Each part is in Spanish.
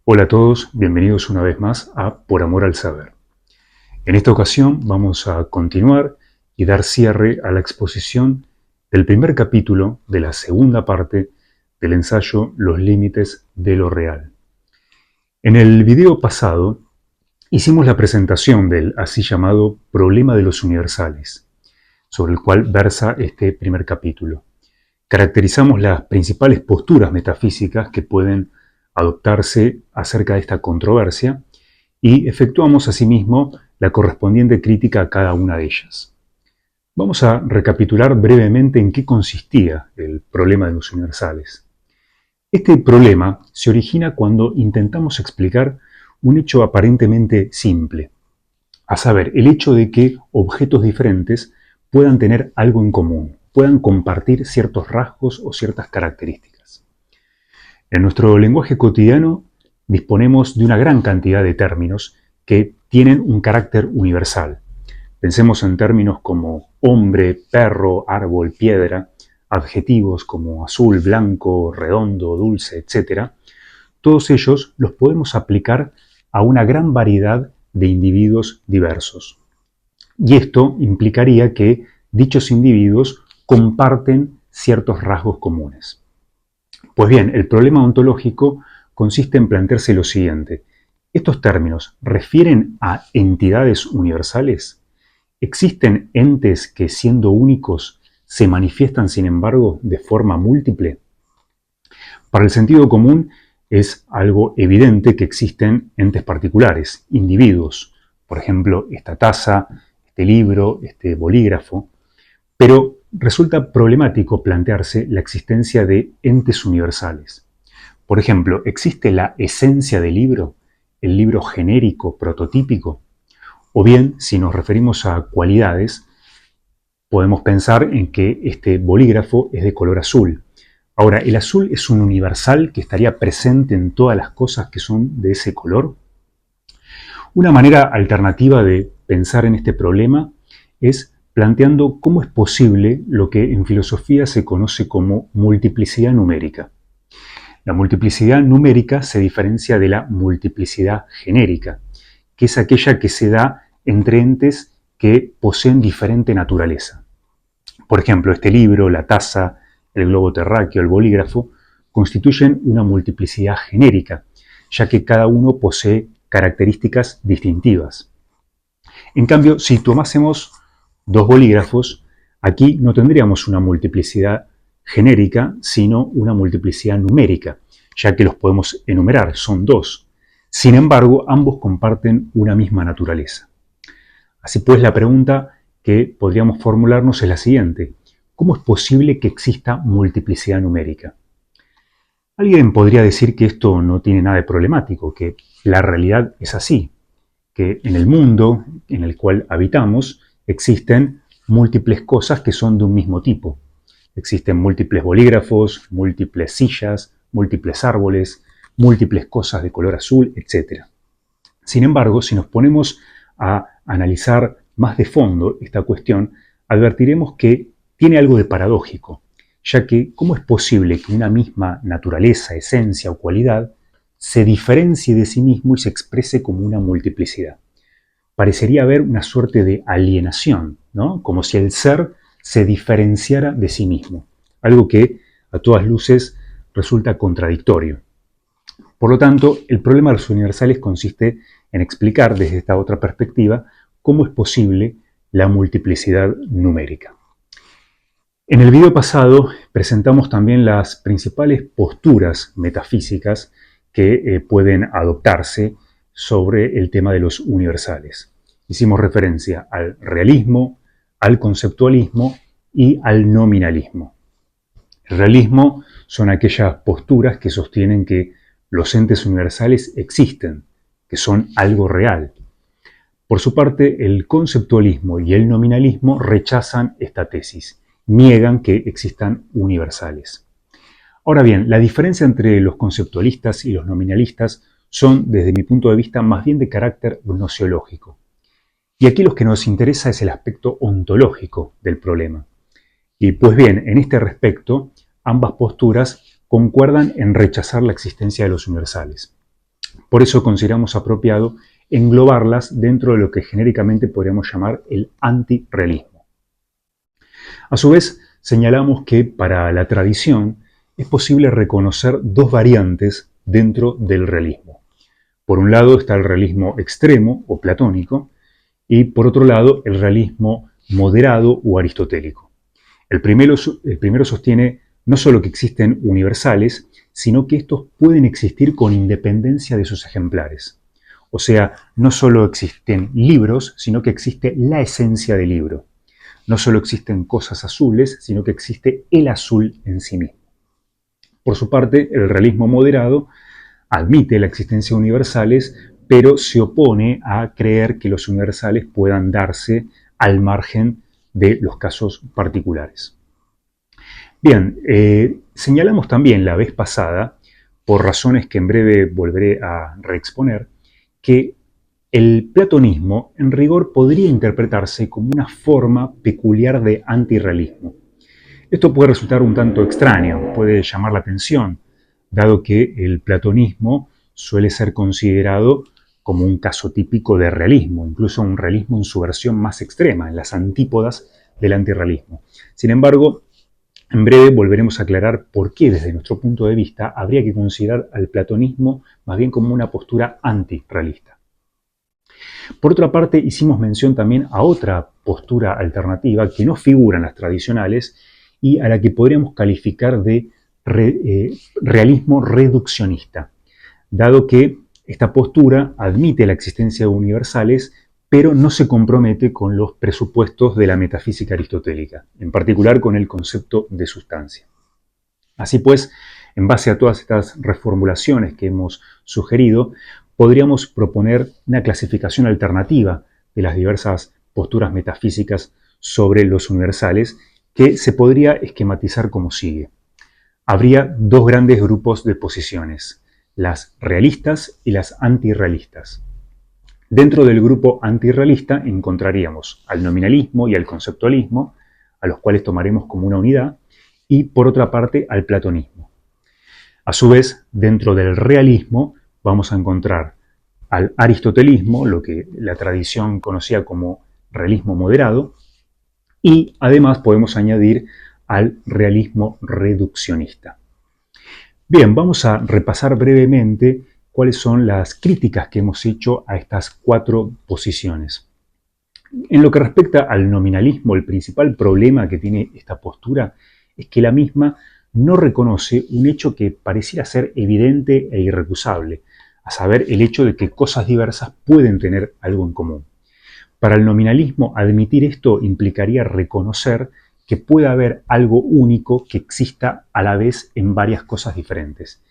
Hola a todos, bienvenidos una vez más a Por Amor al Saber. En esta ocasión vamos a continuar y dar cierre a la exposición del primer capítulo de la segunda parte del ensayo Los límites de lo real. En el video pasado hicimos la presentación del así llamado problema de los universales, sobre el cual versa este primer capítulo. Caracterizamos las principales posturas metafísicas que pueden adoptarse acerca de esta controversia y efectuamos asimismo la correspondiente crítica a cada una de ellas. Vamos a recapitular brevemente en qué consistía el problema de los universales. Este problema se origina cuando intentamos explicar un hecho aparentemente simple, a saber, el hecho de que objetos diferentes puedan tener algo en común, puedan compartir ciertos rasgos o ciertas características. En nuestro lenguaje cotidiano disponemos de una gran cantidad de términos que tienen un carácter universal. Pensemos en términos como hombre, perro, árbol, piedra, adjetivos como azul, blanco, redondo, dulce, etc. Todos ellos los podemos aplicar a una gran variedad de individuos diversos. Y esto implicaría que dichos individuos comparten ciertos rasgos comunes. Pues bien, el problema ontológico consiste en plantearse lo siguiente. ¿Estos términos refieren a entidades universales? ¿Existen entes que, siendo únicos, se manifiestan, sin embargo, de forma múltiple? Para el sentido común es algo evidente que existen entes particulares, individuos. Por ejemplo, esta taza, este libro, este bolígrafo. Pero resulta problemático plantearse la existencia de entes universales. Por ejemplo, ¿existe la esencia del libro, el libro genérico, prototípico? O bien, si nos referimos a cualidades, podemos pensar en que este bolígrafo es de color azul. Ahora, ¿el azul es un universal que estaría presente en todas las cosas que son de ese color? Una manera alternativa de pensar en este problema es planteando cómo es posible lo que en filosofía se conoce como multiplicidad numérica. La multiplicidad numérica se diferencia de la multiplicidad genérica, que es aquella que se da entre entes que poseen diferente naturaleza. Por ejemplo, este libro, la taza, el globo terráqueo, el bolígrafo, constituyen una multiplicidad genérica, ya que cada uno posee características distintivas. En cambio, si tomásemos dos bolígrafos, aquí no tendríamos una multiplicidad genérica, sino una multiplicidad numérica, ya que los podemos enumerar, son dos. Sin embargo, ambos comparten una misma naturaleza. Así pues, la pregunta que podríamos formularnos es la siguiente: ¿cómo es posible que exista multiplicidad numérica? Alguien podría decir que esto no tiene nada de problemático, que la realidad es así, que en el mundo en el cual habitamos existen múltiples cosas que son de un mismo tipo. Existen múltiples bolígrafos, múltiples sillas, múltiples árboles, múltiples cosas de color azul, etc. Sin embargo, si nos ponemos a analizar más de fondo esta cuestión, advertiremos que tiene algo de paradójico, ya que ¿cómo es posible que una misma naturaleza, esencia o cualidad se diferencie de sí mismo y se exprese como una multiplicidad? Parecería haber una suerte de alienación, ¿no? Como si el ser se diferenciara de sí mismo, algo que a todas luces resulta contradictorio. Por lo tanto, el problema de los universales consiste en explicar desde esta otra perspectiva cómo es posible la multiplicidad numérica. En el video pasado presentamos también las principales posturas metafísicas que pueden adoptarse sobre el tema de los universales. Hicimos referencia al realismo, al conceptualismo y al nominalismo. El realismo son aquellas posturas que sostienen que los entes universales existen, que son algo real. Por su parte, el conceptualismo y el nominalismo rechazan esta tesis, niegan que existan universales. Ahora bien, la diferencia entre los conceptualistas y los nominalistas son, desde mi punto de vista, más bien de carácter gnosiológico. Y aquí lo que nos interesa es el aspecto ontológico del problema. Y pues bien, en este respecto, ambas posturas concuerdan en rechazar la existencia de los universales. Por eso consideramos apropiado englobarlas dentro de lo que genéricamente podríamos llamar el antirrealismo. A su vez, señalamos que para la tradición es posible reconocer dos variantes dentro del realismo. Por un lado está el realismo extremo o platónico y por otro lado el realismo moderado o aristotélico. El primero sostiene no solo que existen universales, sino que estos pueden existir con independencia de sus ejemplares. O sea, no solo existen libros, sino que existe la esencia del libro. No solo existen cosas azules, sino que existe el azul en sí mismo. Por su parte, el realismo moderado admite la existencia de universales, pero se opone a creer que los universales puedan darse al margen de los casos particulares. Bien, señalamos también la vez pasada, por razones que en breve volveré a reexponer, que el platonismo en rigor podría interpretarse como una forma peculiar de antirrealismo. Esto puede resultar un tanto extraño, puede llamar la atención, dado que el platonismo suele ser considerado como un caso típico de realismo, incluso un realismo en su versión más extrema, en las antípodas del antirrealismo. Sin embargo, en breve volveremos a aclarar por qué, desde nuestro punto de vista, habría que considerar al platonismo más bien como una postura antirrealista. Por otra parte, hicimos mención también a otra postura alternativa que no figura en las tradicionales y a la que podríamos calificar de realismo reduccionista, dado que esta postura admite la existencia de universales, pero no se compromete con los presupuestos de la metafísica aristotélica, en particular con el concepto de sustancia. Así pues, en base a todas estas reformulaciones que hemos sugerido, podríamos proponer una clasificación alternativa de las diversas posturas metafísicas sobre los universales que se podría esquematizar como sigue. Habría dos grandes grupos de posiciones, las realistas y las antirrealistas. Dentro del grupo antirrealista encontraríamos al nominalismo y al conceptualismo, a los cuales tomaremos como una unidad, y por otra parte al platonismo. A su vez, dentro del realismo vamos a encontrar al aristotelismo, lo que la tradición conocía como realismo moderado, y además podemos añadir al realismo reduccionista. Bien, vamos a repasar brevemente cuáles son las críticas que hemos hecho a estas cuatro posiciones. En lo que respecta al nominalismo, el principal problema que tiene esta postura es que la misma no reconoce un hecho que pareciera ser evidente e irrecusable, a saber, el hecho de que cosas diversas pueden tener algo en común. Para el nominalismo, admitir esto implicaría reconocer que puede haber algo único que exista a la vez en varias cosas diferentes.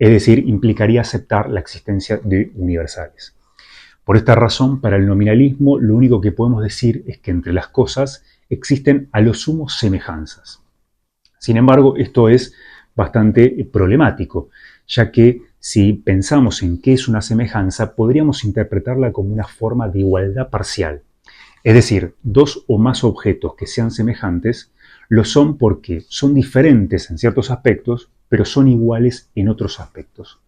Es decir, implicaría aceptar la existencia de universales. Por esta razón, para el nominalismo, lo único que podemos decir es que entre las cosas existen a lo sumo semejanzas. Sin embargo, esto es bastante problemático, ya que si pensamos en qué es una semejanza, podríamos interpretarla como una forma de igualdad parcial. Es decir, dos o más objetos que sean semejantes lo son porque son diferentes en ciertos aspectos, pero son iguales en otros aspectos.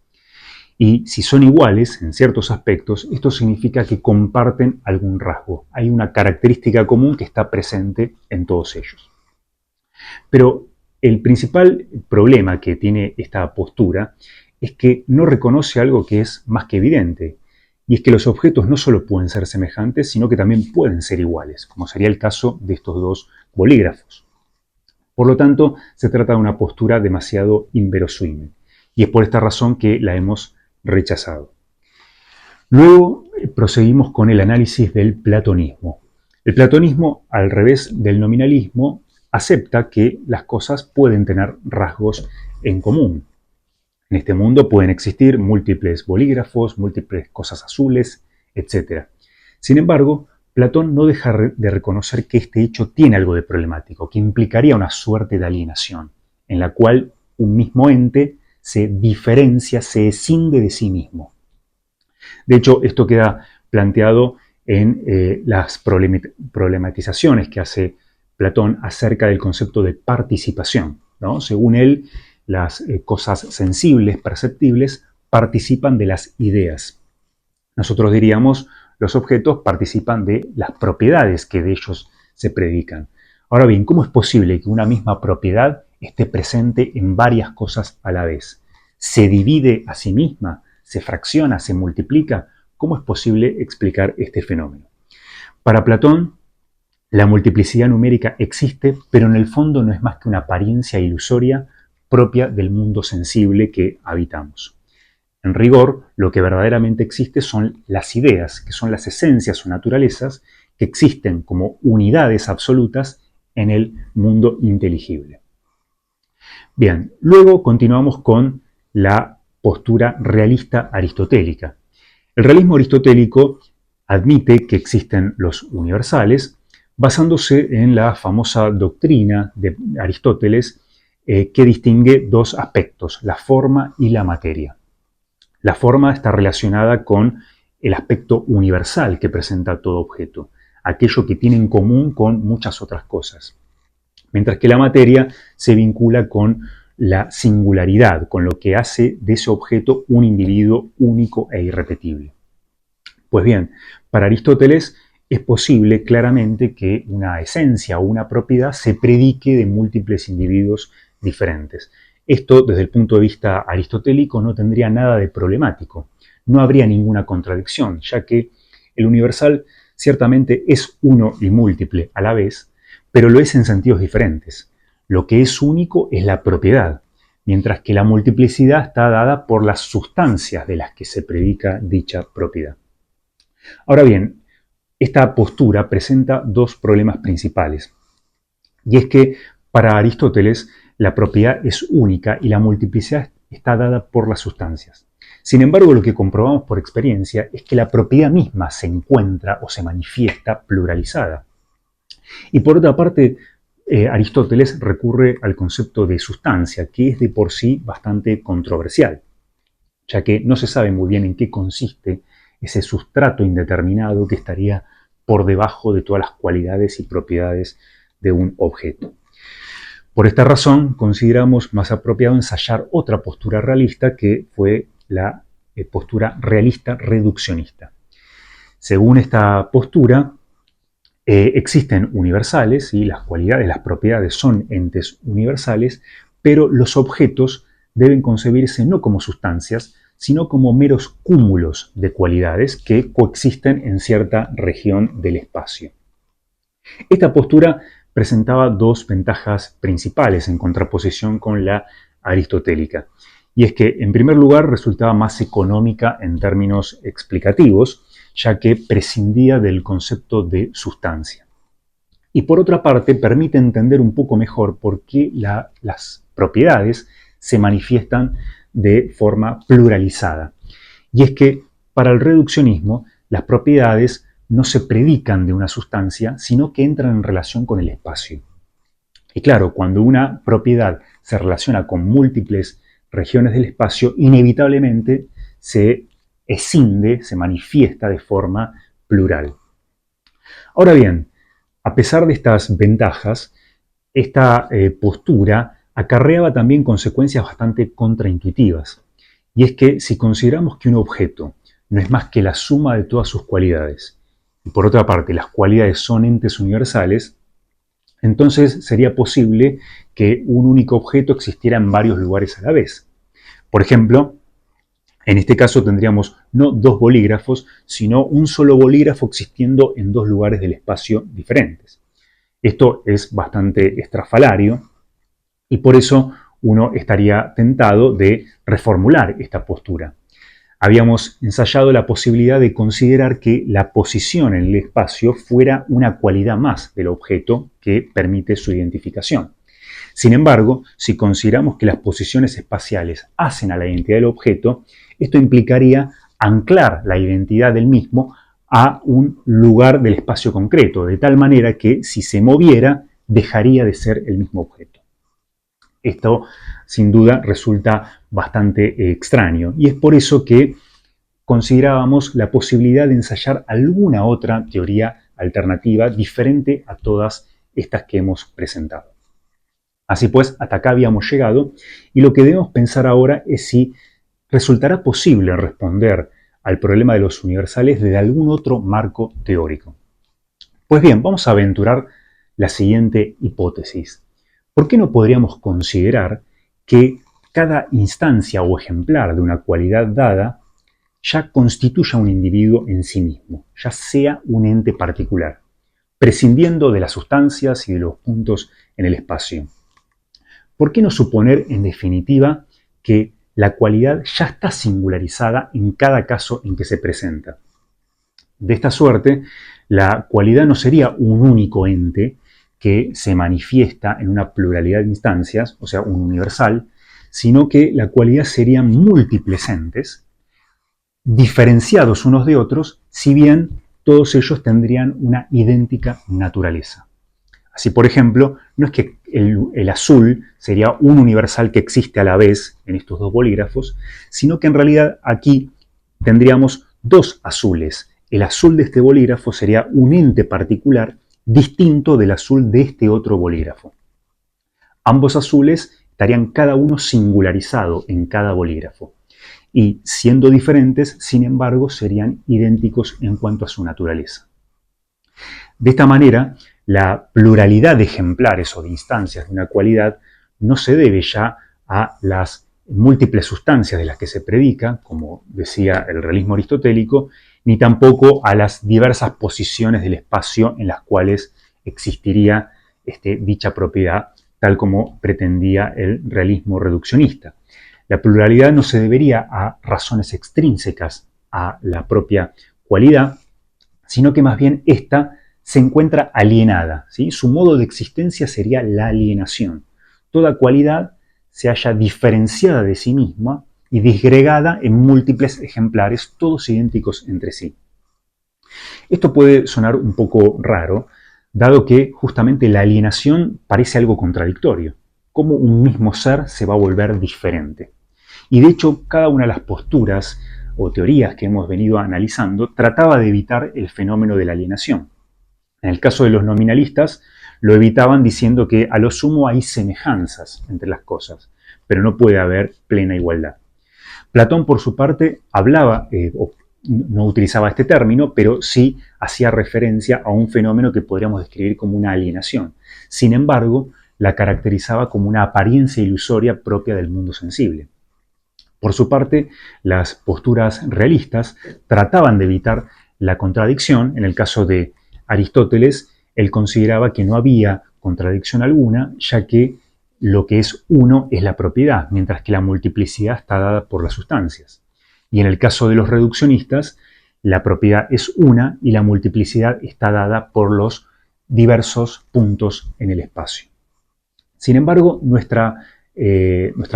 Y si son iguales en ciertos aspectos, esto significa que comparten algún rasgo. Hay una característica común que está presente en todos ellos. Pero el principal problema que tiene esta postura es que no reconoce algo que es más que evidente, y es que los objetos no solo pueden ser semejantes, sino que también pueden ser iguales, como sería el caso de estos dos bolígrafos. Por lo tanto, se trata de una postura demasiado inverosímil, y es por esta razón que la hemos rechazado. Luego proseguimos con el análisis del platonismo. El platonismo, al revés del nominalismo, acepta que las cosas pueden tener rasgos en común. En este mundo pueden existir múltiples bolígrafos, múltiples cosas azules, etc. Sin embargo, Platón no deja de reconocer que este hecho tiene algo de problemático, que implicaría una suerte de alienación, en la cual un mismo ente se diferencia, se escinde de sí mismo. De hecho, esto queda planteado en las problematizaciones que hace Platón acerca del concepto de participación, ¿no? Según él, las cosas sensibles, perceptibles, participan de las ideas. Nosotros diríamos, los objetos participan de las propiedades que de ellos se predican. Ahora bien, ¿cómo es posible que una misma propiedad esté presente en varias cosas a la vez? ¿Se divide a sí misma? ¿Se fracciona? ¿Se multiplica? ¿Cómo es posible explicar este fenómeno? Para Platón, la multiplicidad numérica existe, pero en el fondo no es más que una apariencia ilusoria propia del mundo sensible que habitamos. En rigor, lo que verdaderamente existe son las ideas, que son las esencias o naturalezas que existen como unidades absolutas en el mundo inteligible. Bien, luego continuamos con la postura realista aristotélica. El realismo aristotélico admite que existen los universales, basándose en la famosa doctrina de Aristóteles que distingue dos aspectos, la forma y la materia. La forma está relacionada con el aspecto universal que presenta todo objeto, aquello que tiene en común con muchas otras cosas. Mientras que la materia se vincula con la singularidad, con lo que hace de ese objeto un individuo único e irrepetible. Pues bien, para Aristóteles es posible claramente que una esencia o una propiedad se predique de múltiples individuos diferentes. Esto, desde el punto de vista aristotélico, no tendría nada de problemático. No habría ninguna contradicción, ya que el universal ciertamente es uno y múltiple a la vez, pero lo es en sentidos diferentes. Lo que es único es la propiedad, mientras que la multiplicidad está dada por las sustancias de las que se predica dicha propiedad. Ahora bien, esta postura presenta dos problemas principales. Y es que para Aristóteles la propiedad es única y la multiplicidad está dada por las sustancias. Sin embargo, lo que comprobamos por experiencia es que la propiedad misma se encuentra o se manifiesta pluralizada. Y por otra parte, Aristóteles recurre al concepto de sustancia, que es de por sí bastante controversial, ya que no se sabe muy bien en qué consiste ese sustrato indeterminado que estaría por debajo de todas las cualidades y propiedades de un objeto. Por esta razón, consideramos más apropiado ensayar otra postura realista que fue la postura realista reduccionista. Según esta postura, existen universales y las cualidades, las propiedades son entes universales, pero los objetos deben concebirse no como sustancias, sino como meros cúmulos de cualidades que coexisten en cierta región del espacio. Esta postura presentaba dos ventajas principales en contraposición con la aristotélica. Y es que, en primer lugar, resultaba más económica en términos explicativos, ya que prescindía del concepto de sustancia. Y por otra parte, permite entender un poco mejor por qué las propiedades se manifiestan de forma pluralizada. Y es que, para el reduccionismo, las propiedades no se predican de una sustancia, sino que entran en relación con el espacio. Y claro, cuando una propiedad se relaciona con múltiples regiones del espacio, inevitablemente se escinde, se manifiesta de forma plural. Ahora bien, a pesar de estas ventajas, esta postura acarreaba también consecuencias bastante contraintuitivas. Y es que si consideramos que un objeto no es más que la suma de todas sus cualidades, y por otra parte las cualidades son entes universales, entonces sería posible que un único objeto existiera en varios lugares a la vez. Por ejemplo, en este caso tendríamos no dos bolígrafos, sino un solo bolígrafo existiendo en dos lugares del espacio diferentes. Esto es bastante estrafalario y por eso uno estaría tentado de reformular esta postura. Habíamos ensayado la posibilidad de considerar que la posición en el espacio fuera una cualidad más del objeto que permite su identificación. Sin embargo, si consideramos que las posiciones espaciales hacen a la identidad del objeto, esto implicaría anclar la identidad del mismo a un lugar del espacio concreto, de tal manera que si se moviera dejaría de ser el mismo objeto. Esto sin duda resulta bastante extraño y es por eso que considerábamos la posibilidad de ensayar alguna otra teoría alternativa diferente a todas estas que hemos presentado. Así pues, hasta acá habíamos llegado y lo que debemos pensar ahora es si resultará posible responder al problema de los universales desde algún otro marco teórico. Pues bien, vamos a aventurar la siguiente hipótesis. ¿Por qué no podríamos considerar que cada instancia o ejemplar de una cualidad dada ya constituya un individuo en sí mismo, ya sea un ente particular, prescindiendo de las sustancias y de los puntos en el espacio? ¿Por qué no suponer, en definitiva, que la cualidad ya está singularizada en cada caso en que se presenta? De esta suerte, la cualidad no sería un único ente que se manifiesta en una pluralidad de instancias, o sea, un universal, sino que la cualidad serían múltiples entes, diferenciados unos de otros, si bien todos ellos tendrían una idéntica naturaleza. Así, por ejemplo, no es que el azul sería un universal que existe a la vez en estos dos bolígrafos, sino que en realidad aquí tendríamos dos azules. El azul de este bolígrafo sería un ente particular distinto del azul de este otro bolígrafo. Ambos azules estarían cada uno singularizado en cada bolígrafo y, siendo diferentes, sin embargo, serían idénticos en cuanto a su naturaleza. De esta manera, la pluralidad de ejemplares o de instancias de una cualidad no se debe ya a las múltiples sustancias de las que se predica, como decía el realismo aristotélico, ni tampoco a las diversas posiciones del espacio en las cuales existiría dicha propiedad, tal como pretendía el realismo reduccionista. La pluralidad no se debería a razones extrínsecas a la propia cualidad, sino que más bien ésta se encuentra alienada, ¿sí? Su modo de existencia sería la alienación. Toda cualidad se halla diferenciada de sí misma y disgregada en múltiples ejemplares, todos idénticos entre sí. Esto puede sonar un poco raro, dado que justamente la alienación parece algo contradictorio. ¿Cómo un mismo ser se va a volver diferente? Y de hecho, cada una de las posturas o teorías que hemos venido analizando trataba de evitar el fenómeno de la alienación. En el caso de los nominalistas, lo evitaban diciendo que a lo sumo hay semejanzas entre las cosas, pero no puede haber plena igualdad. Platón, por su parte, no utilizaba este término, pero sí hacía referencia a un fenómeno que podríamos describir como una alienación. Sin embargo, la caracterizaba como una apariencia ilusoria propia del mundo sensible. Por su parte, las posturas realistas trataban de evitar la contradicción. En el caso de Aristóteles, él consideraba que no había contradicción alguna, ya que lo que es uno es la propiedad, mientras que la multiplicidad está dada por las sustancias. Y en el caso de los reduccionistas, la propiedad es una y la multiplicidad está dada por los diversos puntos en el espacio. Sin embargo, nuestra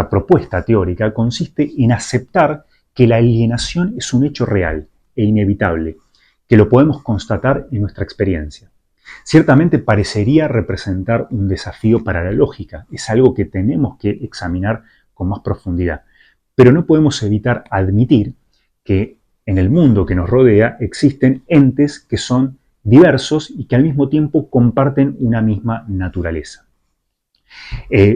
propuesta teórica consiste en aceptar que la alienación es un hecho real e inevitable, que lo podemos constatar en nuestra experiencia. Ciertamente parecería representar un desafío para la lógica, es algo que tenemos que examinar con más profundidad, pero no podemos evitar admitir que en el mundo que nos rodea existen entes que son diversos y que al mismo tiempo comparten una misma naturaleza.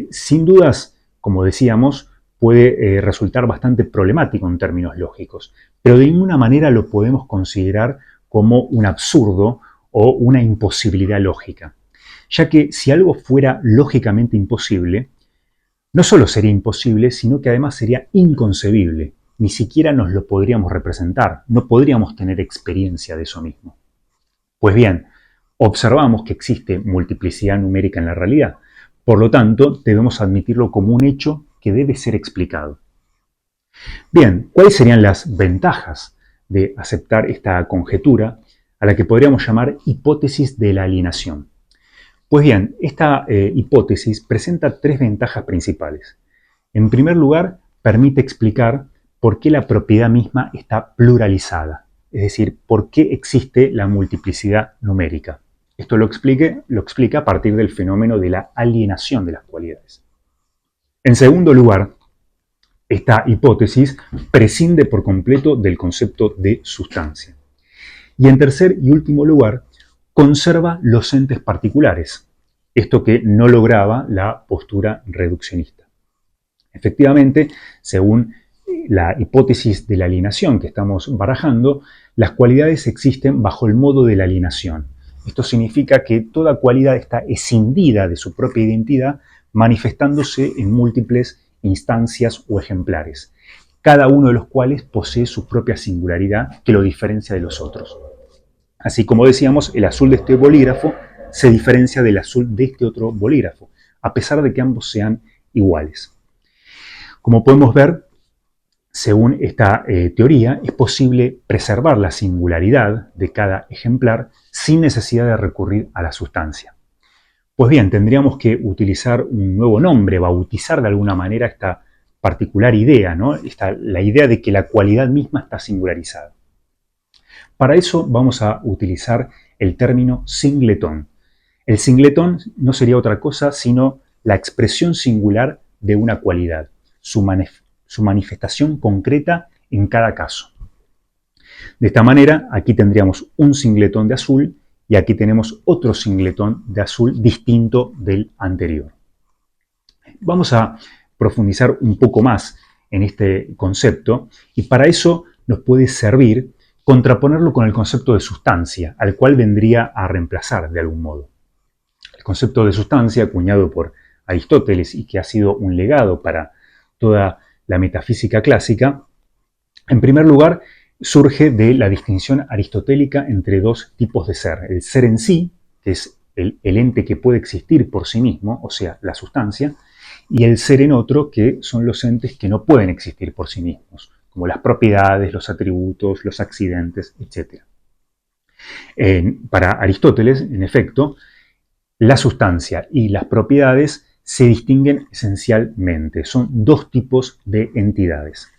Sin dudas, como decíamos, puede resultar bastante problemático en términos lógicos, pero de ninguna manera lo podemos considerar como un absurdo o una imposibilidad lógica, ya que si algo fuera lógicamente imposible, no solo sería imposible, sino que además sería inconcebible. Ni siquiera nos lo podríamos representar, no podríamos tener experiencia de eso mismo. Pues bien, observamos que existe multiplicidad numérica en la realidad. Por lo tanto, debemos admitirlo como un hecho que debe ser explicado. Bien, ¿cuáles serían las ventajas de aceptar esta conjetura a la que podríamos llamar hipótesis de la alienación? Pues bien, esta hipótesis presenta tres ventajas principales. En primer lugar, permite explicar por qué la propiedad misma está pluralizada. es decir, por qué existe la multiplicidad numérica. Esto lo explica a partir del fenómeno de la alienación de las cualidades. En segundo lugar, esta hipótesis prescinde por completo del concepto de sustancia. Y en tercer y último lugar, conserva los entes particulares, esto que no lograba la postura reduccionista. Efectivamente, según la hipótesis de la alienación que estamos barajando, las cualidades existen bajo el modo de la alienación. Esto significa que toda cualidad está escindida de su propia identidad, manifestándose en múltiples instancias o ejemplares, cada uno de los cuales posee su propia singularidad que lo diferencia de los otros. Así como decíamos, el azul de este bolígrafo se diferencia del azul de este otro bolígrafo, a pesar de que ambos sean iguales. Como podemos ver, según esta teoría, es posible preservar la singularidad de cada ejemplar sin necesidad de recurrir a la sustancia. Pues bien, tendríamos que utilizar un nuevo nombre, bautizar de alguna manera esta particular idea, ¿no? La idea de que la cualidad misma está singularizada. Para eso vamos a utilizar el término singletón. El singletón no sería otra cosa sino la expresión singular de una cualidad, su manifestación concreta en cada caso. De esta manera, aquí tendríamos un singletón de azul y aquí tenemos otro singletón de azul distinto del anterior. Vamos a profundizar un poco más en este concepto y para eso nos puede servir contraponerlo con el concepto de sustancia, al cual vendría a reemplazar de algún modo. El concepto de sustancia, acuñado por Aristóteles y que ha sido un legado para toda la metafísica clásica, en primer lugar, surge de la distinción aristotélica entre dos tipos de ser. El ser en sí, que es el ente que puede existir por sí mismo, o sea, la sustancia, y el ser en otro, que son los entes que no pueden existir por sí mismos, como las propiedades, los atributos, los accidentes, etc. Para Aristóteles, en efecto, la sustancia y las propiedades se distinguen esencialmente. Son dos tipos de entidades.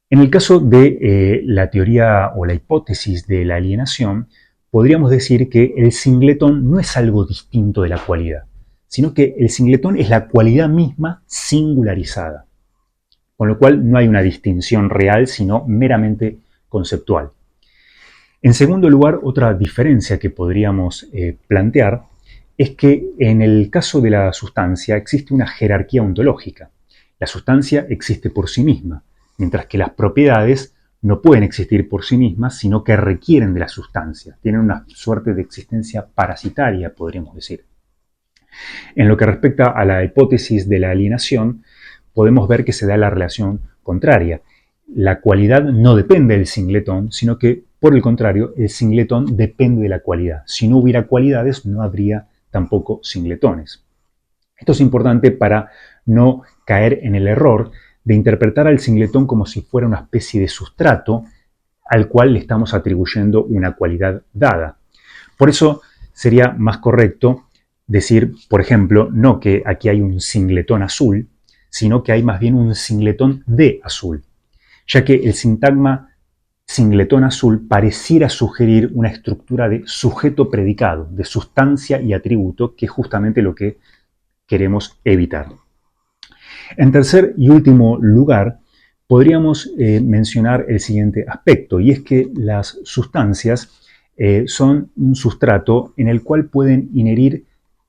En el caso de la teoría o la hipótesis de la alienación, podríamos decir que el singletón no es algo distinto de la cualidad, sino que el singletón es la cualidad misma singularizada, con lo cual no hay una distinción real, sino meramente conceptual. En segundo lugar, otra diferencia que podríamos plantear es que en el caso de la sustancia existe una jerarquía ontológica. La sustancia existe por sí misma, mientras que las propiedades no pueden existir por sí mismas, sino que requieren de la sustancia. Tienen una suerte de existencia parasitaria, podríamos decir. En lo que respecta a la hipótesis de la alienación, podemos ver que se da la relación contraria. La cualidad no depende del singletón, sino que, por el contrario, el singletón depende de la cualidad. Si no hubiera cualidades, no habría tampoco singletones. Esto es importante para no caer en el error de interpretar al singletón como si fuera una especie de sustrato al cual le estamos atribuyendo una cualidad dada. Por eso sería más correcto decir, por ejemplo, no que aquí hay un singletón azul, sino que hay más bien un singletón de azul, ya que el sintagma singletón azul pareciera sugerir una estructura de sujeto-predicado, de sustancia y atributo, que es justamente lo que queremos evitar. En tercer y último lugar, podríamos mencionar el siguiente aspecto, y es que las sustancias son un sustrato en el cual pueden inherir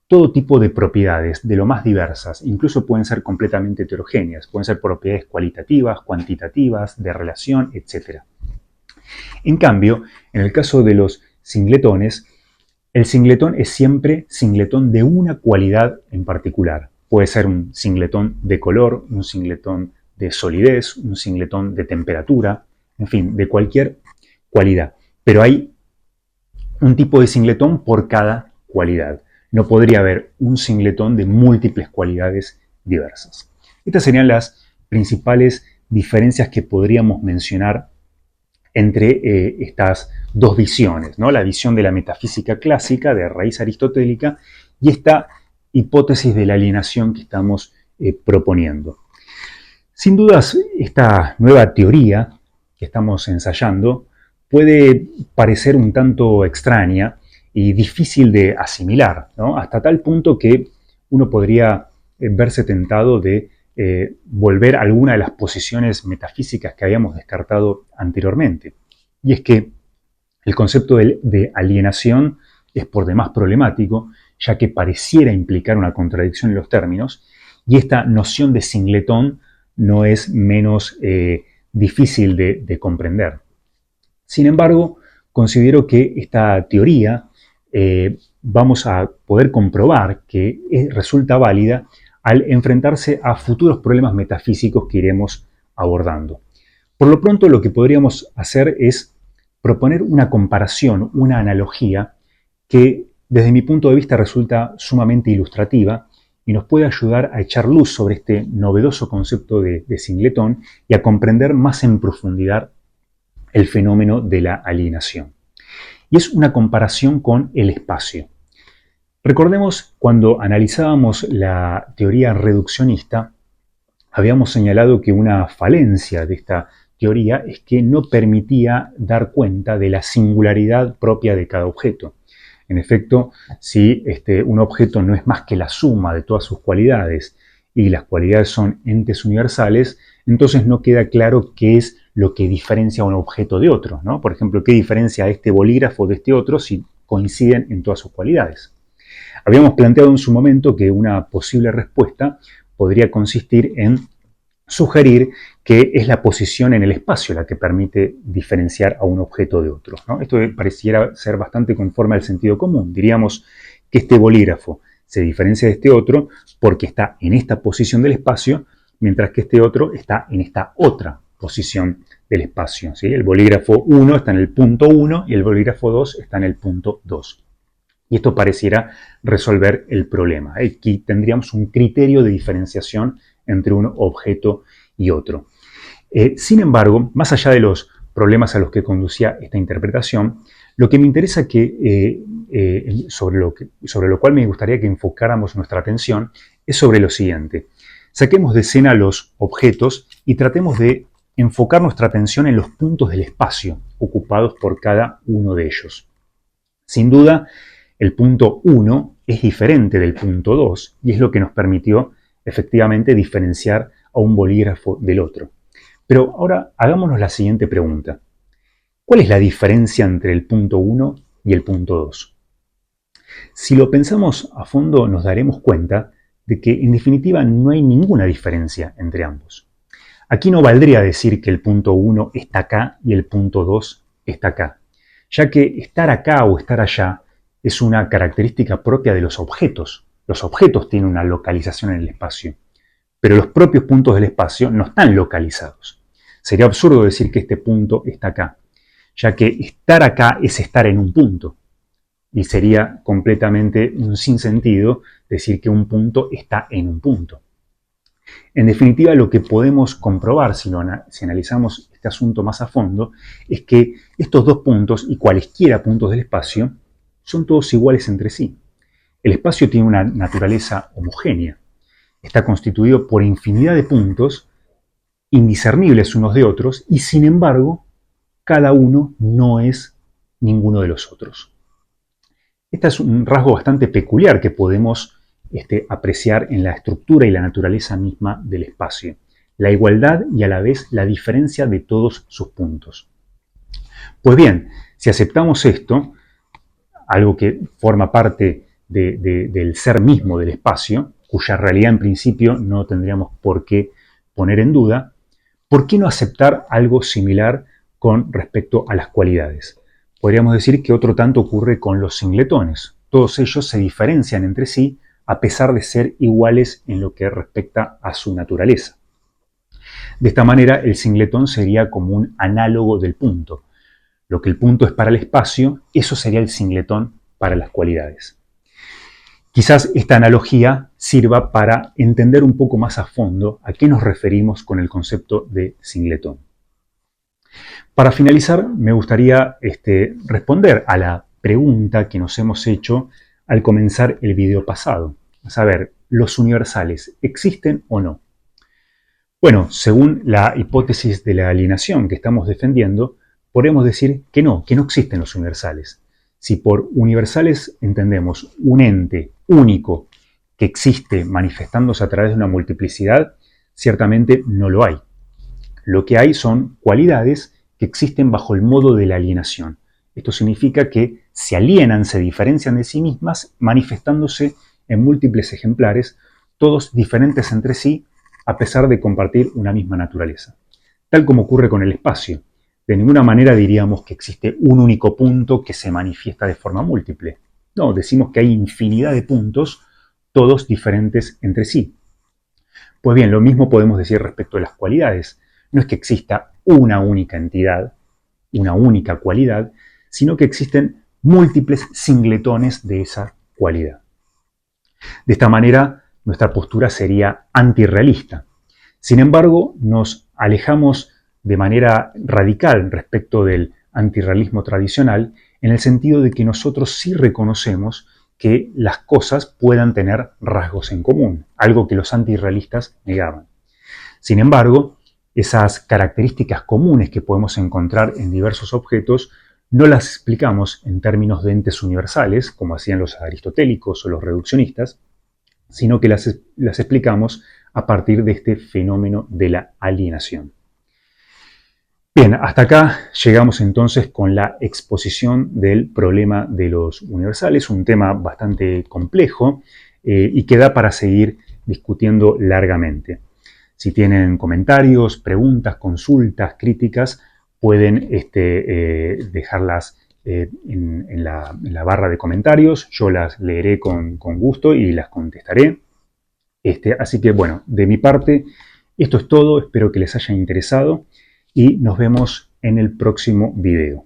todo tipo de propiedades, de lo más diversas, incluso pueden ser completamente heterogéneas, pueden ser propiedades cualitativas, cuantitativas, de relación, etc. En cambio, en el caso de los singletones, el singletón es siempre singletón de una cualidad en particular. Puede ser un singletón de color, un singletón de solidez, un singletón de temperatura, en fin, de cualquier cualidad. Pero hay un tipo de singletón por cada cualidad. No podría haber un singletón de múltiples cualidades diversas. Estas serían las principales diferencias que podríamos mencionar entre estas dos visiones, ¿no? La visión de la metafísica clásica de raíz aristotélica y esta hipótesis de la alienación que estamos proponiendo. Sin dudas, esta nueva teoría que estamos ensayando puede parecer un tanto extraña y difícil de asimilar, ¿no? Hasta tal punto que uno podría verse tentado de volver a alguna de las posiciones metafísicas que habíamos descartado anteriormente. Y es que el concepto de alienación es por demás problemático, ya que pareciera implicar una contradicción en los términos, y esta noción de singletón no es menos difícil de comprender. Sin embargo, considero que esta teoría vamos a poder comprobar que resulta válida al enfrentarse a futuros problemas metafísicos que iremos abordando. Por lo pronto, lo que podríamos hacer es proponer una comparación, una analogía que desde mi punto de vista resulta sumamente ilustrativa y nos puede ayudar a echar luz sobre este novedoso concepto de singletón y a comprender más en profundidad el fenómeno de la alienación. Y es una comparación con el espacio. Recordemos cuando analizábamos la teoría reduccionista, habíamos señalado que una falencia de esta teoría es que no permitía dar cuenta de la singularidad propia de cada objeto. En efecto, si un objeto no es más que la suma de todas sus cualidades y las cualidades son entes universales, entonces no queda claro qué es lo que diferencia a un objeto de otro, ¿no? Por ejemplo, qué diferencia a este bolígrafo de este otro si coinciden en todas sus cualidades. Habíamos planteado en su momento que una posible respuesta podría consistir en sugerir que es la posición en el espacio la que permite diferenciar a un objeto de otro, ¿no? Esto pareciera ser bastante conforme al sentido común. Diríamos que este bolígrafo se diferencia de este otro porque está en esta posición del espacio, mientras que este otro está en esta otra posición del espacio, ¿sí? El bolígrafo 1 está en el punto 1 y el bolígrafo 2 está en el punto 2. Y esto pareciera resolver el problema. Aquí tendríamos un criterio de diferenciación entre un objeto y otro. Sin embargo, más allá de los problemas a los que conducía esta interpretación, lo que me interesa sobre lo cual me gustaría que enfocáramos nuestra atención es sobre lo siguiente. Saquemos de escena los objetos y tratemos de enfocar nuestra atención en los puntos del espacio ocupados por cada uno de ellos. Sin duda, el punto 1 es diferente del punto 2 y es lo que nos permitió efectivamente diferenciar a un bolígrafo del otro. Pero ahora hagámonos la siguiente pregunta. ¿Cuál es la diferencia entre el punto 1 y el punto 2? Si lo pensamos a fondo nos daremos cuenta de que en definitiva no hay ninguna diferencia entre ambos. Aquí no valdría decir que el punto 1 está acá y el punto 2 está acá, ya que estar acá o estar allá es una característica propia de los objetos. Los objetos tienen una localización en el espacio, pero los propios puntos del espacio no están localizados. Sería absurdo decir que este punto está acá, ya que estar acá es estar en un punto. Y sería completamente un sinsentido decir que un punto está en un punto. En definitiva, lo que podemos comprobar si analizamos este asunto más a fondo es que estos dos puntos y cualesquiera puntos del espacio son todos iguales entre sí. El espacio tiene una naturaleza homogénea. Está constituido por infinidad de puntos indiscernibles unos de otros y sin embargo cada uno no es ninguno de los otros. Este es un rasgo bastante peculiar que podemos apreciar en la estructura y la naturaleza misma del espacio. La igualdad y a la vez la diferencia de todos sus puntos. Pues bien, si aceptamos esto, algo que forma parte del ser mismo del espacio, cuya realidad en principio no tendríamos por qué poner en duda, ¿por qué no aceptar algo similar con respecto a las cualidades? Podríamos decir que otro tanto ocurre con los singletones. Todos ellos se diferencian entre sí a pesar de ser iguales en lo que respecta a su naturaleza. De esta manera, el singletón sería como un análogo del punto. Lo que el punto es para el espacio, eso sería el singletón para las cualidades. Quizás esta analogía sirva para entender un poco más a fondo a qué nos referimos con el concepto de singletón. Para finalizar, me gustaría responder a la pregunta que nos hemos hecho al comenzar el video pasado. A saber, ¿los universales existen o no? Bueno, según la hipótesis de la alienación que estamos defendiendo, podemos decir que no existen los universales. Si por universales entendemos un ente único que existe manifestándose a través de una multiplicidad, ciertamente no lo hay. Lo que hay son cualidades que existen bajo el modo de la alienación. Esto significa que se alienan, se diferencian de sí mismas, manifestándose en múltiples ejemplares, todos diferentes entre sí, a pesar de compartir una misma naturaleza. Tal como ocurre con el espacio. De ninguna manera diríamos que existe un único punto que se manifiesta de forma múltiple. No, decimos que hay infinidad de puntos, todos diferentes entre sí. Pues bien, lo mismo podemos decir respecto a las cualidades. No es que exista una única entidad, una única cualidad, sino que existen múltiples singletones de esa cualidad. De esta manera, nuestra postura sería antirrealista. Sin embargo, nos alejamos de manera radical respecto del antirrealismo tradicional, en el sentido de que nosotros sí reconocemos que las cosas puedan tener rasgos en común, algo que los antirrealistas negaban. Sin embargo, esas características comunes que podemos encontrar en diversos objetos no las explicamos en términos de entes universales, como hacían los aristotélicos o los reduccionistas, sino que las explicamos a partir de este fenómeno de la alienación. Bien, hasta acá llegamos entonces con la exposición del problema de los universales, un tema bastante complejo y que da para seguir discutiendo largamente. Si tienen comentarios, preguntas, consultas, críticas, pueden dejarlas en la barra de comentarios. Yo las leeré con gusto y las contestaré. Así que bueno, de mi parte, esto es todo. Espero que les haya interesado y nos vemos en el próximo video.